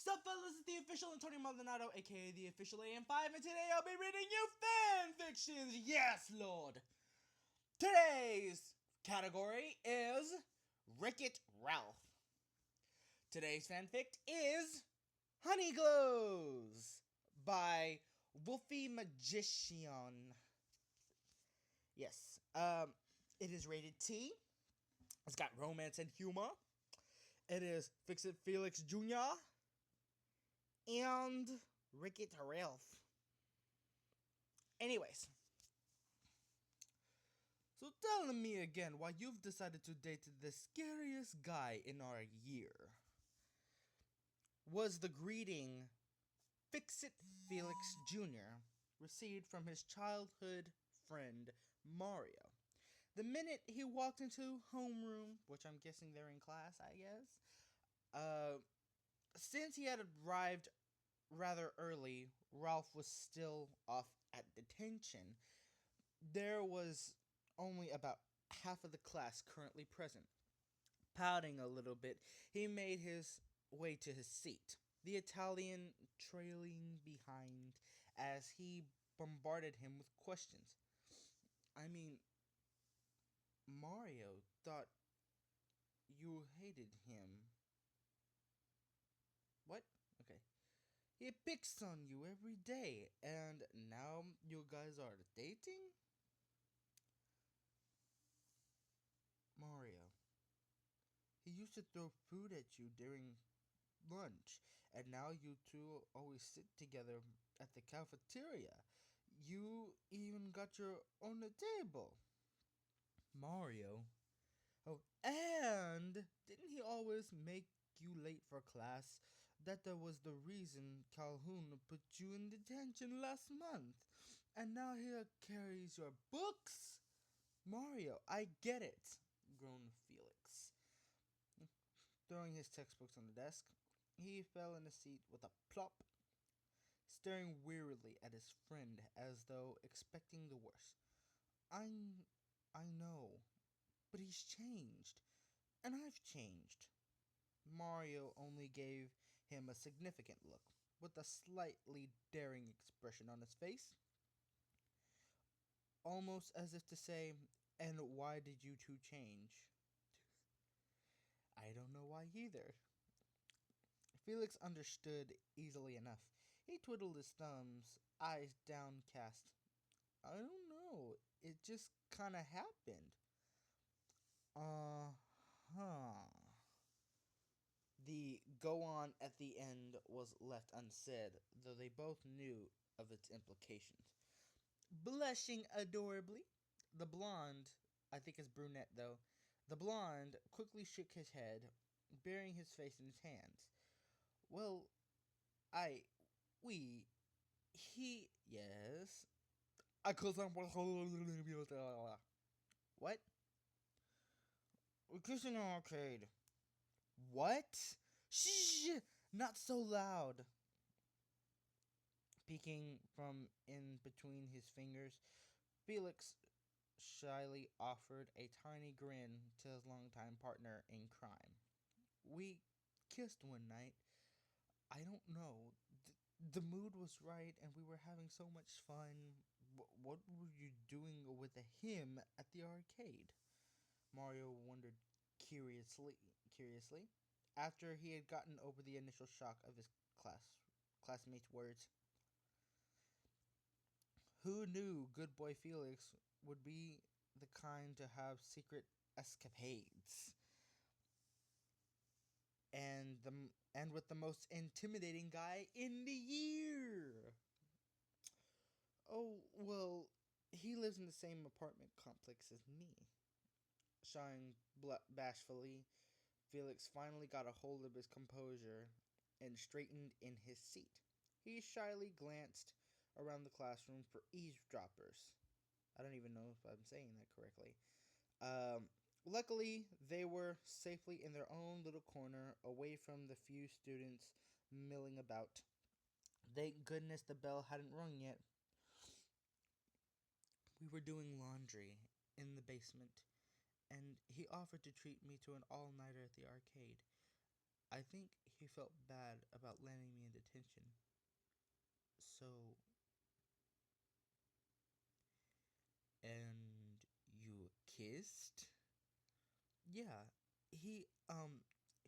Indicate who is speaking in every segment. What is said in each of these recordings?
Speaker 1: Sup fellas, it's the official Antonio Maldonado, aka the official AM5, and today I'll be reading you fanfictions! Yes, Lord! Today's category is Wreck-It Ralph. Today's fanfic is Honeyglows by WolfyMagician. Yes, it is rated T. It's got romance and humor. It is Fix-It Felix Jr. and Wreck-It Ralph. Anyways, so tell me again why you've decided to date the scariest guy in our year. Was the greeting Fix-It Felix Jr. received from his childhood friend Mario? The minute he walked into homeroom, which I'm guessing they're in class, I guess, since he had arrived rather early, Ralph was still off at detention. There was only about half of the class currently present. Pouting a little bit, he made his way to his seat, the Italian trailing behind as he bombarded him with questions. I mean, Mario thought you hated him. What? Okay. He picks on you every day, and now you guys are dating? Mario. He used to throw food at you during lunch, and now you two always sit together at the cafeteria. You even got your own table. Mario. Oh, and didn't he always make you late for class? That was the reason Calhoun put you in detention last month. And now he carries your books? Mario, I get it, groaned Felix. Throwing his textbooks on the desk, he fell in a seat with a plop, staring wearily at his friend as though expecting the worst. I know, but he's changed, and I've changed. Mario only gave him a significant look, with a slightly daring expression on his face, almost as if to say, "And why did you two change?" I don't know why either. Felix understood easily enough. He twiddled his thumbs, eyes downcast. I don't know. It just kinda happened. Uh-huh. The go on at the end was left unsaid, though they both knew of its implications. Blushing adorably, the blonde, I think it's brunette though, the blonde quickly shook his head, burying his face in his hands. Well, yes. I could What? We're kissing in an arcade. What? Shh! Not so loud. Peeking from in between his fingers, Felix shyly offered a tiny grin to his longtime partner in crime. We kissed one night. I don't know. The mood was right, and we were having so much fun. What were you doing with him at the arcade? Mario wondered curiously, after he had gotten over the initial shock of his classmates' words. Who knew good boy Felix would be the kind to have secret escapades? And with the most intimidating guy in the year. Oh, well, he lives in the same apartment complex as me. Shying bashfully, Felix finally got a hold of his composure and straightened in his seat. He shyly glanced around the classroom for eavesdroppers. I don't even know if I'm saying that correctly. Luckily, they were safely in their own little corner, away from the few students milling about. Thank goodness the bell hadn't rung yet. We were doing laundry in the basement, and he offered to treat me to an all-nighter at the arcade. I think he felt bad about landing me in detention. So, and you kissed? Yeah, he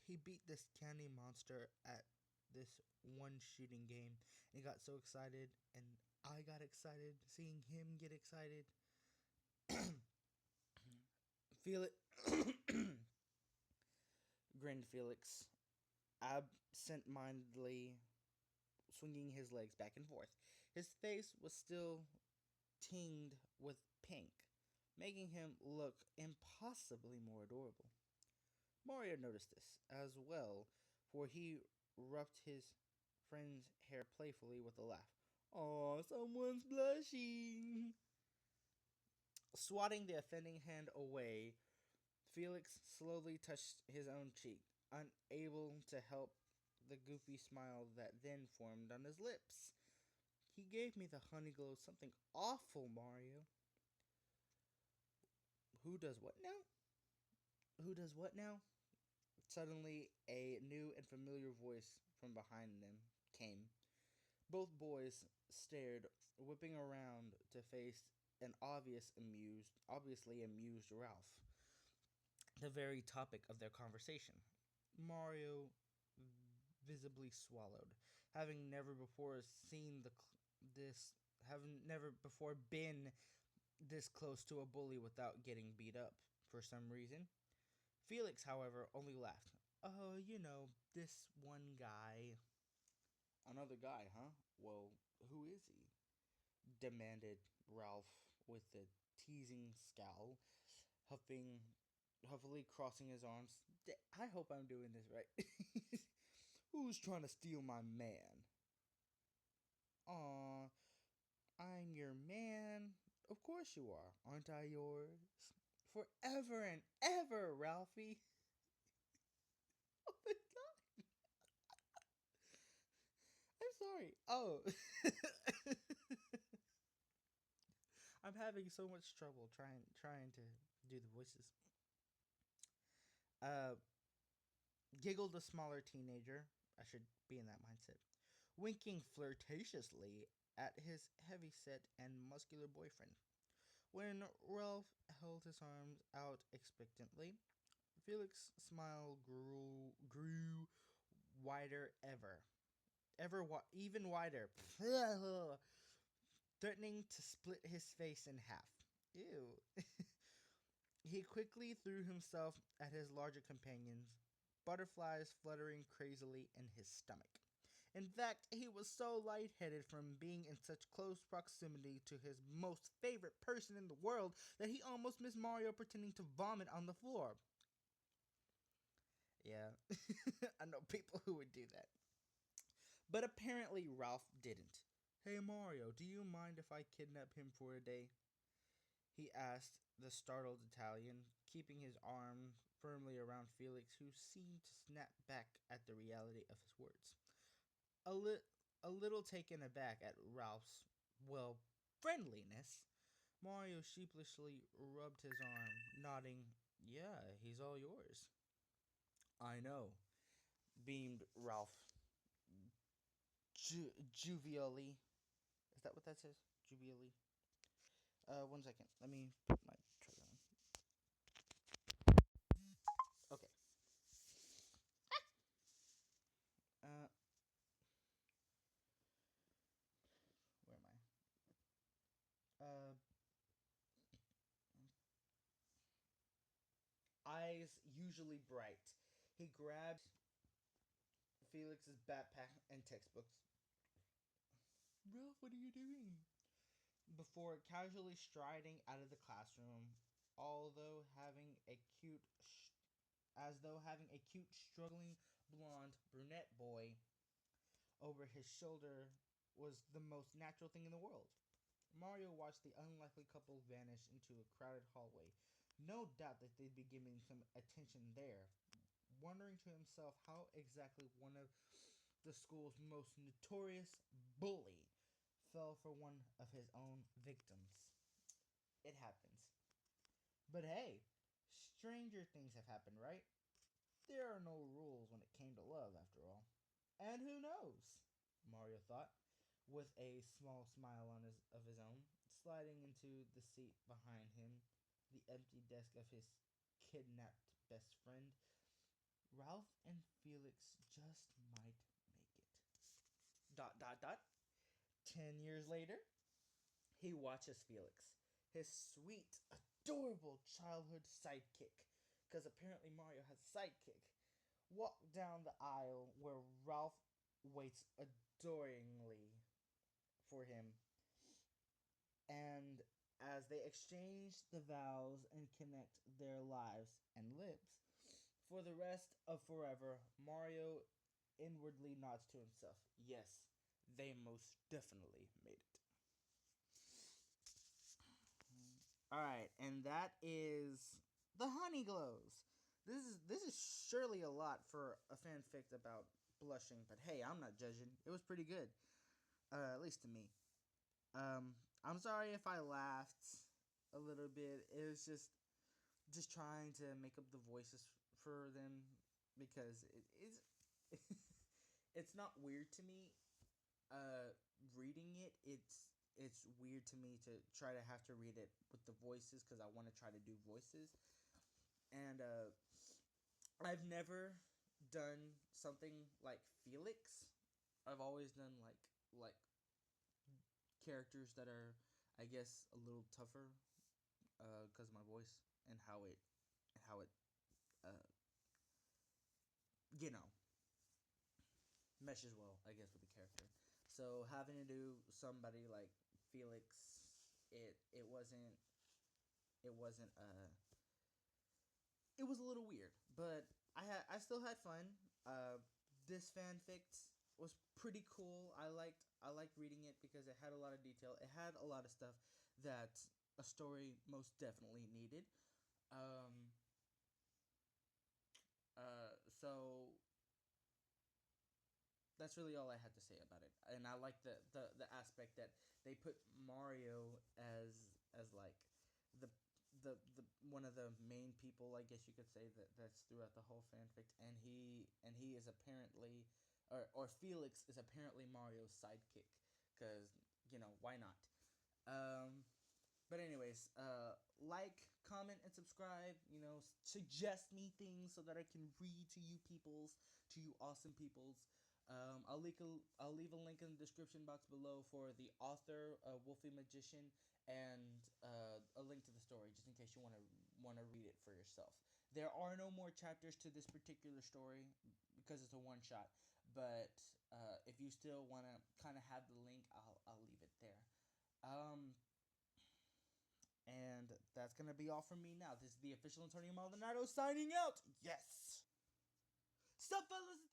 Speaker 1: he beat this candy monster at this one shooting game and got so excited, and I got excited seeing him get excited. Feel it. Grinned Felix, absent-mindedly swinging his legs back and forth. His face was still tinged with pink, making him look impossibly more adorable. Mario noticed this as well, for he rubbed his friend's hair playfully with a laugh. "Aw, someone's blushing." Swatting the offending hand away, Felix slowly touched his own cheek, unable to help the goofy smile that then formed on his lips. "He gave me the Honeyglows something awful, Mario." "Who does what now? Who does what now?" Suddenly, a new and familiar voice from behind them came. Both boys stared, whipping around to face an obviously amused Ralph, the very topic of their conversation. Mario visibly swallowed, having never before seen this, having never before been this close to a bully without getting beat up for some reason. Felix, however, only laughed. "Oh, this one guy." "Another guy, huh? Well, who is he?" demanded Ralph with a teasing scowl, huffing, huffily crossing his arms. "I hope I'm doing this right." "Who's trying to steal my man?" "Aw, I'm your man. Of course you are. Aren't I yours? Forever and ever, Ralphie." Oh my god. I'm sorry. Oh. I'm having so much trouble trying to do the voices. Uh Giggled the smaller teenager. I should be in that mindset. Winking flirtatiously at his heavy-set and muscular boyfriend. When Ralph held his arms out expectantly, Felix's smile grew wider even wider, threatening to split his face in half. Ew. He quickly threw himself at his larger companions, butterflies fluttering crazily in his stomach. In fact, he was so lightheaded from being in such close proximity to his most favorite person in the world that he almost missed Mario pretending to vomit on the floor. Yeah, I know people who would do that. But apparently Ralph didn't. "Hey Mario, do you mind if I kidnap him for a day?" he asked the startled Italian, keeping his arm firmly around Felix, who seemed to snap back at the reality of his words. A, li- a little taken aback at Ralph's, well, friendliness, Mario sheepishly rubbed his arm, nodding. "Yeah, he's all yours." "I know," beamed Ralph jovially. Is that what that says? Jovially. 1 second. Let me put my trigger on. Okay. Uh, where am I? Eyes usually bright. He grabbed Felix's backpack and textbooks. "Ralph, what are you doing?" Before casually striding out of the classroom, although having a cute, as though having a cute, struggling blonde brunette boy over his shoulder was the most natural thing in the world. Mario watched the unlikely couple vanish into a crowded hallway. No doubt that they'd be giving some attention there, wondering to himself how exactly one of the school's most notorious bully fell for one of his own victims. It happens. But hey, stranger things have happened, right? There are no rules when it came to love, after all. And who knows? Mario thought, with a small smile on his own, sliding into the seat behind him, the empty desk of his kidnapped best friend. Ralph and Felix just might make it. Dot dot dot. 10 years later, he watches Felix, his sweet, adorable childhood sidekick, because apparently Mario has a sidekick, walk down the aisle where Ralph waits adoringly for him. And as they exchange the vows and connect their lives and lips for the rest of forever, Mario inwardly nods to himself. Yes, they most definitely made it. Alright, and that is the Honeyglows. This is surely a lot for a fanfic about blushing, but hey, I'm not judging. It was pretty good. At least to me. I'm sorry if I laughed a little bit. It was just trying to make up the voices for them because it is it's not weird to me. Reading it, it's weird to me to try to have to read it with the voices because I want to try to do voices, and I've never done something like Felix. I've always done like characters that are, I guess, a little tougher, because my voice and how it uh, you know meshes well, I guess, with the character. So having to do somebody like Felix, it wasn't it was a little weird, but I still had fun. This fanfic was pretty cool. I liked reading it because it had a lot of detail. It had a lot of stuff that a story most definitely needed. Um, so that's really all I had to say about it. And I like the aspect that they put Mario as like the the one of the main people, I guess you could say, that's throughout the whole fanfic, and he is apparently, or Felix is apparently Mario's sidekick, because why not. Um, but anyways, like, comment, and subscribe. Suggest me things so that I can read to you awesome peoples. I'll leave a link in the description box below for the author, WolfyMagician, and a link to the story, just in case you want to read it for yourself. There are no more chapters to this particular story because it's a one shot. But if you still want to kind of have the link, I'll leave it there. Um, and that's gonna be all from me now. This is the official Antonio Maldonado signing out. Yes. Stop, fellas.